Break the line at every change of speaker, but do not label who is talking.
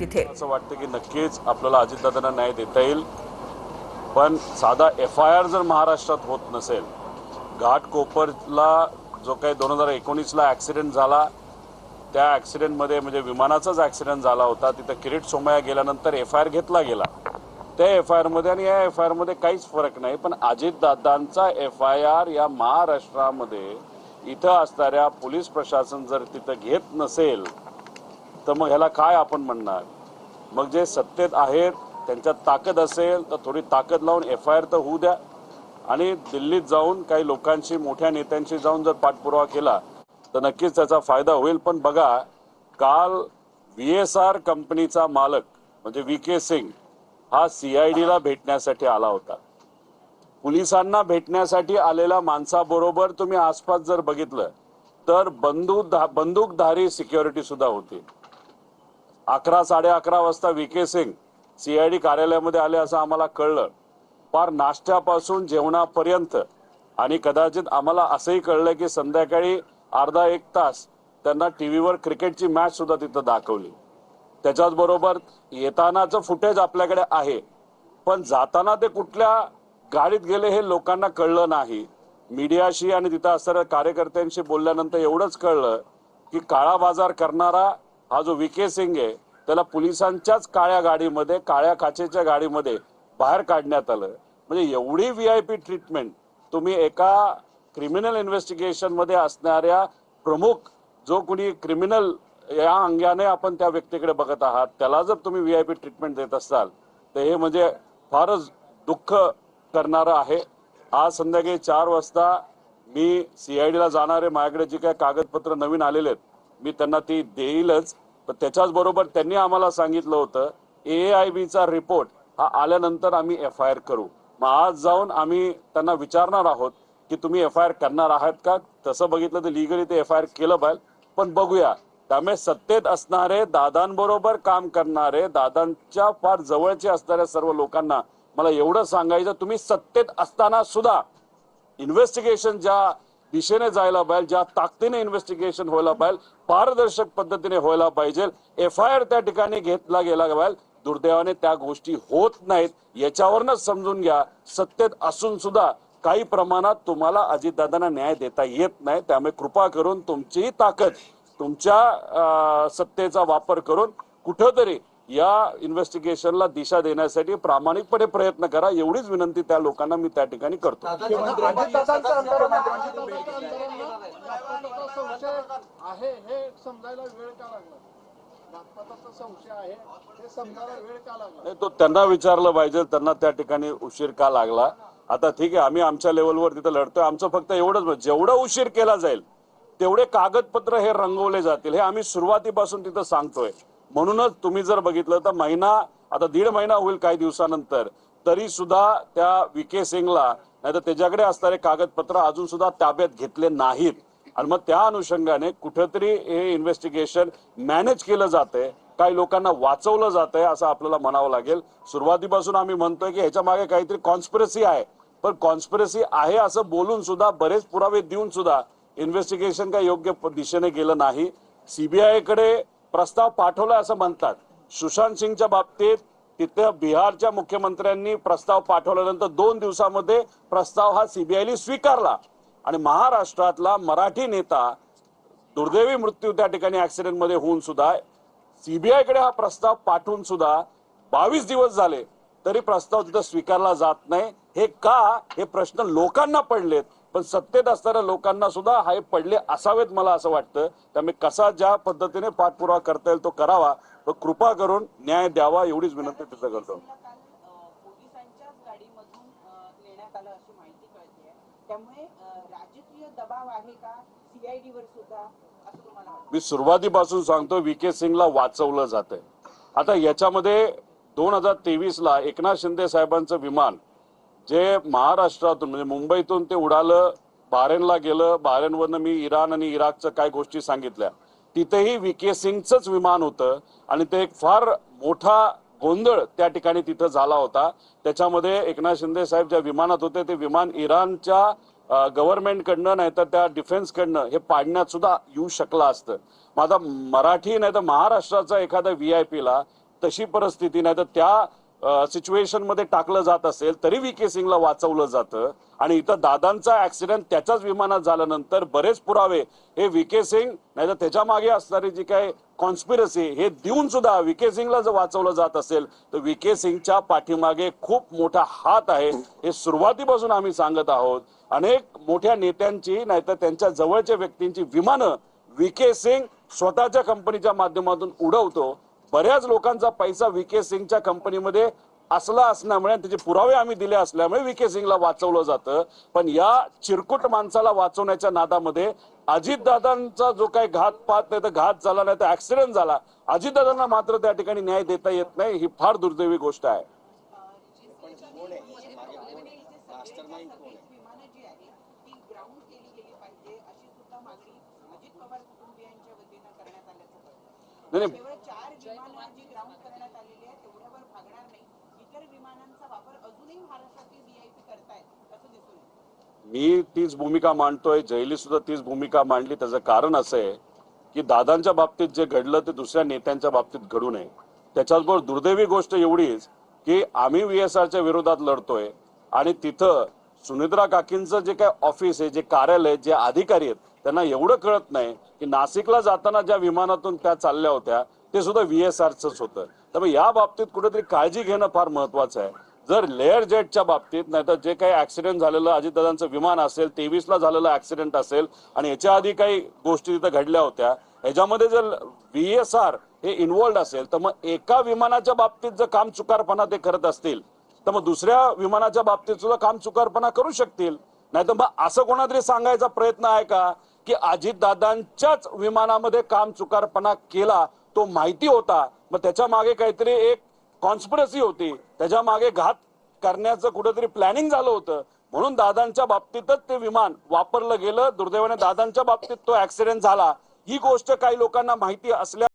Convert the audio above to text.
तिथे
असं वाटतं की नक्कीच आपल्याला अजितदादांना न्याय देता येईल, पण साधा FIR जर महाराष्ट्रात होत नसेल, घाटकोपरला जो काही 2019ला ॲक्सिडेंट झाला, त्या ॲक्सिडेंटमध्ये म्हणजे विमानाचाच ॲक्सिडेंट झाला होता, तिथं किरीट सोमय्या गेल्यानंतर FIR घेतला गेला. त्या FIR मध्ये आणि या FIR मध्ये काहीच फरक नाही, पण अजितदादांचा FIR या महाराष्ट्रामध्ये इथं असणाऱ्या पोलीस प्रशासन जर तिथं घेत नसेल तर मग ह्याला काय आपण म्हणणार? मग जे सत्तेत आहेत त्यांच्यात ताकद असेल तर थोडी ताकद लावून FIR तर होऊ द्या आणि दिल्लीत जाऊन काही लोकांशी, मोठ्या नेत्यांशी जाऊन जर पाठपुरावा केला तर नक्कीच त्याचा फायदा होईल. पण बघा, काल VSR कंपनीचा मालक म्हणजे VK सिंग हा CIDला भेटण्यासाठी आला होता. पोलिसांना भेटण्यासाठी आलेल्या माणसाबरोबर तुम्ही आसपास जर बघितलं तर बंदूकधारी सिक्युरिटी सुद्धा होती. 11-11:30 वाजता VK सिंग CID कार्यालयामध्ये आले असं आम्हाला कळलं. फार नाश्त्यापासून जेवणापर्यंत, आणि कदाचित आम्हाला असंही कळलं की संध्याकाळी अर्धा एक तास त्यांना टीव्हीवर क्रिकेटची मॅच सुद्धा तिथं दाखवली. त्याच्याच बरोबर येतानाचं फुटेज आपल्याकडे आहे, पण जाताना ते कुठल्या गाडीत गेले हे लोकांना कळलं नाही. मीडियाशी आणि तिथं असणाऱ्या कार्यकर्त्यांशी बोलल्यानंतर एवढंच कळलं की काळा बाजार करणारा हा जो VK सिंग आहे त्याला पोलिसांच्याच काळ्या गाडीमध्ये, काळ्या काचेच्या गाडीमध्ये बाहेर काढण्यात आलं. म्हणजे एवढी VIP ट्रीटमेंट तुम्ही एका क्रिमिनल इन्व्हेस्टिगेशन मध्ये असणाऱ्या प्रमुख जो कोणी क्रिमिनल या अंगाने आपण त्या व्यक्तीकडे बघत आहात त्याला जर तुम्ही VIP ट्रीटमेंट देत असाल तर हे म्हणजे फारच दुःख करणारं आहे. आज संध्याकाळी 4 वाजता मी CIDला जाणारे, माझ्याकडे जी काही कागदपत्र नवीन आलेले आहेत मी त्यांना ती देईलच. पण त्याच्याच बरोबर त्यांनी आम्हाला सांगितलं होतं AIBचा रिपोर्ट हा आल्यानंतर आम्ही FIR करू. मग आज जाऊन आम्ही त्यांना विचारणार आहोत की तुम्ही FIR करणार आहात का. तसं बघितलं तर लिगली ते FIR केलं पाहिजे, पण बघूया. त्यामुळे सत्तेत असणारे, दादांबरोबर काम करणारे, दादांच्या फार जवळचे असणाऱ्या सर्व लोकांना मला एवढं सांगायचं, तुम्ही सत्तेत असताना सुद्धा इन्व्हेस्टिगेशन ज्या दिशेने जायला पाहिजे, ज्या ताकदीने इन्व्हेस्टिगेशन व्हायला पाहिजे, पारदर्शक पद्धतीने व्हायला पाहिजे, FIR त्या ठिकाणी घेतला गेला पाहिजे. दुर्दैवाने त्या गोष्टी होत नाहीत. याच्यावरच समजून घ्या सत्तेत असून सुद्धा काही प्रमाणात तुम्हाला अजितदादांना न्याय देता येत नाही. त्यामुळे कृपा करून तुमचीही ताकद, तुमच्या सत्तेचा वापर करून कुठंतरी या इन्व्हेस्टिगेशनला दिशा देण्यासाठी प्रामाणिकपणे प्रयत्न करा, एवढीच विनंती त्या लोकांना मी त्या ठिकाणी करतो. तो त्यांना विचारलं पाहिजे, त्यांना त्या ठिकाणी उशीर का लागला. आता ठीक आहे, आम्ही आमच्या लेवलवर तिथं लढतोय. आमचं फक्त एवढंच, जेवढा उशीर केला जाईल तेवढे कागदपत्र हे रंगवले जातील, हे आम्ही सुरुवातीपासून तिथं सांगतोय. म्हणूनच तुम्ही जर बघितलं तर महिना, आता 1.5 महिना होईल काही दिवसानंतर, तरी सुद्धा त्या VK सिंगला नाही तर त्याच्याकडे असणारे कागदपत्र अजून सुद्धा ताब्यात घेतले नाहीत. आणि मग त्या अनुषंगाने कुठेतरी हे इन्व्हेस्टिगेशन मॅनेज केलं जातंय, काही लोकांना वाचवलं जातंय असं आपल्याला म्हणावं लागेल. सुरुवातीपासून आम्ही म्हणतोय की ह्याच्या मागे काहीतरी कॉन्स्पिरसी आहे, पण कॉन्स्पिरसी आहे असं बोलून सुद्धा, बरेच पुरावे देऊन सुद्धा इन्व्हेस्टिगेशन काही योग्य दिशेने गेलं नाही. CBI कडे प्रस्ताव पाठवला असं म्हणतात. सुशांत सिंगच्या बाबतीत तिथे बिहारच्या मुख्यमंत्र्यांनी प्रस्ताव पाठवल्यानंतर 2 दिवसामध्ये प्रस्ताव हा CBIने स्वीकारला. आणि महाराष्ट्रातला मराठी नेता दुर्दैवी मृत्यू त्या ठिकाणी ऍक्सिडेंट मध्ये होऊन सुद्धा CBI कडे हा प्रस्ताव पाठवून सुद्धा 22 दिवस झाले तरी प्रस्ताव तिथं स्वीकारला जात नाही. हे का, हे प्रश्न लोकांना पडलेत, पण सत्तेत असणाऱ्या लोकांना सुद्धा हे पडले असावेत मला असं वाटतं. त्यामुळे कसा ज्या पद्धतीने पाठपुरावा करता येईल तो करावा, पण कृपा करून न्याय द्यावा एवढीच विनंती तिथं करतो.
पोलिसांच्याच गाडीमधून नेण्यात आलं अशी माहिती कळते. त्यामुळे राजकीय दबाव आहे का CID वर सुद्धा असं तुम्हाला वाटतं?
मी सुरुवातीपासून सांगतो VK सिंगला वाचवलं जातंय. आता याच्यामध्ये 2023ला एकनाथ शिंदे साहेबांचं विमान जे महाराष्ट्रातून म्हणजे मुंबईतून ते उडालं, बहारेनला गेलं, बहारेनवरनं मी इराण आणि इराकच्या काय गोष्टी सांगितल्या, तिथेही VK सिंगचंच विमान होतं. आणि ते एक फार मोठा गोंधळ त्या ठिकाणी तिथं झाला होता. त्याच्यामध्ये एकनाथ शिंदे साहेब ज्या विमानात होते ते विमान इराणच्या गव्हर्नमेंटकडनं नाही तर त्या डिफेन्सकडनं हे पाडण्यात सुद्धा येऊ शकलं असतं. मग आता मराठी नाही तर महाराष्ट्राचा एखाद्या VIP ला तशी परिस्थिती नाही तर त्या सिच्युएशन मध्ये टाकलं जात असेल तरी व्हीके सिंगला वाचवलं जातं आणि इथं दादांचा ऍक्सिडेंट त्याच्याच विमानात झाल्यानंतर बरेच पुरावे हे व्हीके सिंग नाही तर त्याच्या मागे असणारी जी काय कॉन्स्पिरसी हे देऊन सुद्धा व्हीके सिंगला जर वाचवलं जात असेल तर व्हीके सिंगच्या पाठीमागे खूप मोठा हात आहे हे सुरुवातीपासून आम्ही सांगत आहोत. अनेक मोठ्या नेत्यांची नाहीतर त्यांच्या जवळच्या व्यक्तींची विमानं व्हीके सिंग स्वतःच्या कंपनीच्या माध्यमातून उडवतो. बऱ्याच लोकांचा पैसा व्हीके सिंगच्या कंपनीमध्ये असला असल्यामुळे त्याचे पुरावे आम्ही दिले असल्यामुळे व्हीके सिंगला वाचवलं जातं. पण या चिरकुट माणसाला वाचवण्याच्या नादामध्ये अजितदादांचा जो काही घातपात नाही तर घात झाला नाही तर ऍक्सिडेंट झाला, अजितदादांना मात्र त्या ठिकाणी न्याय देता येत नाही. ही फार दुर्दैवी गोष्ट आहे.
विमानं जी आहे ती ग्राउंड केली गेली पाहिजे अशी सुद्धा मागणी अजित पवार कुटुंबियांच्या वतीनं करण्यात आल्याचं कळतं.
नाही
केवळ 4 विमानं जी ग्राउंड करण्यात आलेली आहे तेवढ्यावर भागणार नाही, इतर विमानांचा वापर अजूनही महाराष्ट्रातील व्हीआयपी करतायत असं दिसून येतं.
मी तीच भूमिका मांडतोय, जयली सुद्धा तीच भूमिका मांडली. त्याचं कारण असं आहे की दादांच्या बाबतीत जे घडलं ते दुसऱ्या नेत्यांच्या बाबतीत घडू नये. त्याच्याबरोबर दुर्दैवी गोष्ट एवढीच की आम्ही VSRच्या विरोधात लढतोय आणि तिथं सुनित्रा काकींचं जे काय ऑफिस आहे, जे कार्यालय, जे अधिकारी आहेत त्यांना एवढं कळत नाही की नाशिकला जाताना ज्या विमानातून त्या चालल्या होत्या ते सुद्धा VSRचंच होतं. त्यामुळे या बाबतीत कुठेतरी काळजी घेणं फार महत्वाचं आहे. जर लेअर जेटच्या बाबतीत नाही तर जे काही ऍक्सिडेंट झालेलं अजितदादांचं विमान असेल, 23ला झालेलं ऍक्सिडेंट असेल आणि याच्या आधी काही गोष्टी तिथं घडल्या होत्या, ह्याच्यामध्ये जर VSR हे इन्व्हॉल्ड असेल तर मग एका विमानाच्या बाबतीत जर काम चुकारपणा ते करत असतील तर मग दुसऱ्या विमानाच्या बाबतीत सुद्धा काम चुकारपणा करू शकतील. नाही तर मग असं कोणातरी सांगायचा प्रयत्न आहे का की अजितदादांच्याच विमानामध्ये काम चुकारपणा केला, तो माहिती होता, मग त्याच्या मागे काहीतरी एक कॉन्स्पिरसी होती, त्याच्या मागे घात करण्याचं कुठेतरी प्लॅनिंग झालं होतं म्हणून दादांच्या बाबतीतच ते विमान वापरलं गेलं. दुर्दैवाने दादांच्या बाबतीत तो ऍक्सिडेंट झाला. ही गोष्ट काही लोकांना माहिती असल्या